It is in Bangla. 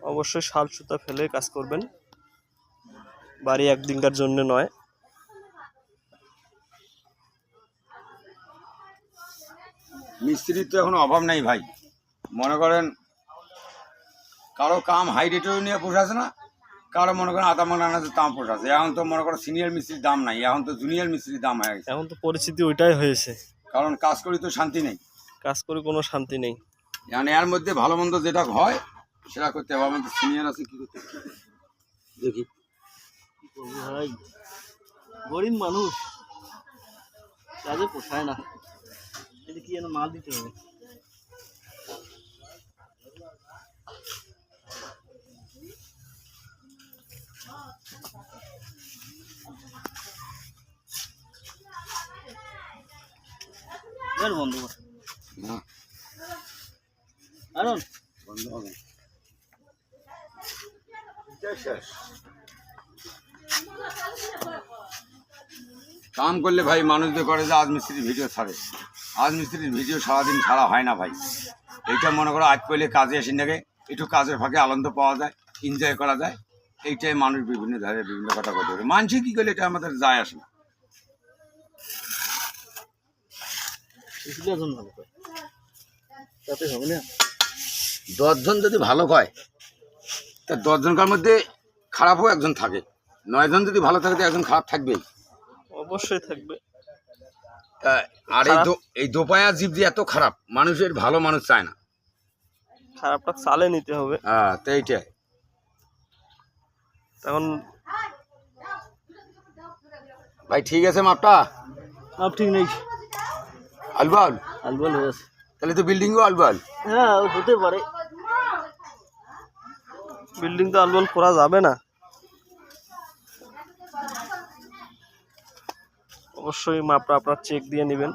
অবশ্যই শাল সুতা ফেলে কাজ করবেন, বাড়ি একদিনকার জন্য নয়। মিস্ত্রির তো এখন অভাব নাই ভাই, মনে করেন কারো কাম হাই রেটেও নিয়ে পোষাছে না, কারো মনে করেন আধা মনে আনাজের দাম পোষাছে। এখন তো মনে করেন সিনিয়র মিস্ত্রির দাম নাই, এখন তো জুনিয়র মিস্ত্রির দাম হয়ে গেছে। এখন তো পরিস্থিতি ওইটাই হয়েছে, কারণ কাজ করি তো শান্তি নেই, কাজ করে কোনো শান্তি নেই। মানে এর মধ্যে ভালো মন্দ যেটা হয় সেটা করতে হবে। আমাদের সিনিয়র আছে, কি করতে দেখি ভাই গরিব মানুষ, কাজে পোষায় না, এটা কি যেন মাল দিতে হবে। বন্ধ না, বন্ধ হবে শেষ। কাম করলে ভাই মানুষদের করে যে আজ মিস্ত্রির ভিডিও ছাড়ে, আজ মিস্ত্রির ভিডিও সারাদিন ছাড়া হয় না ভাই। এইটা মনে করো আজ করলে কাজে আসি নাকি একটু কাজের ফাঁকে আনন্দ পাওয়া যায়, এনজয় করা যায়, এইটাই মানুষ বিভিন্ন ধারে বিভিন্ন কথা বলতে পারে। মানসি কী করলে এটা আমাদের যায় আসে না। দশজন যদি ভালো হয় তা 10 জনকার মধ্যে খারাপও একজন থাকে, 9 জন যদি ভালো থাকে তো একজন খারাপ থাকবেই, অবশ্যই থাকবে। আর এই দোপায়া জীব যে এত খারাপ, মানুষের ভালো মানুষ চায় না, খারাপটা চালে নিতে হবে। হ্যাঁ, তো এইটাই তখন ভাই। ঠিক আছে, মাপটা মাপ ঠিক নেই, আলবাল আলবাল হয়ে আছে, তাহলে তো বিল্ডিংও আলবাল। হ্যাঁ হতে পারে, বিল্ডিং তো আলবাল করা যাবে না। অবশ্যই মাপটা আপনার চেক দিয়ে নেবেন।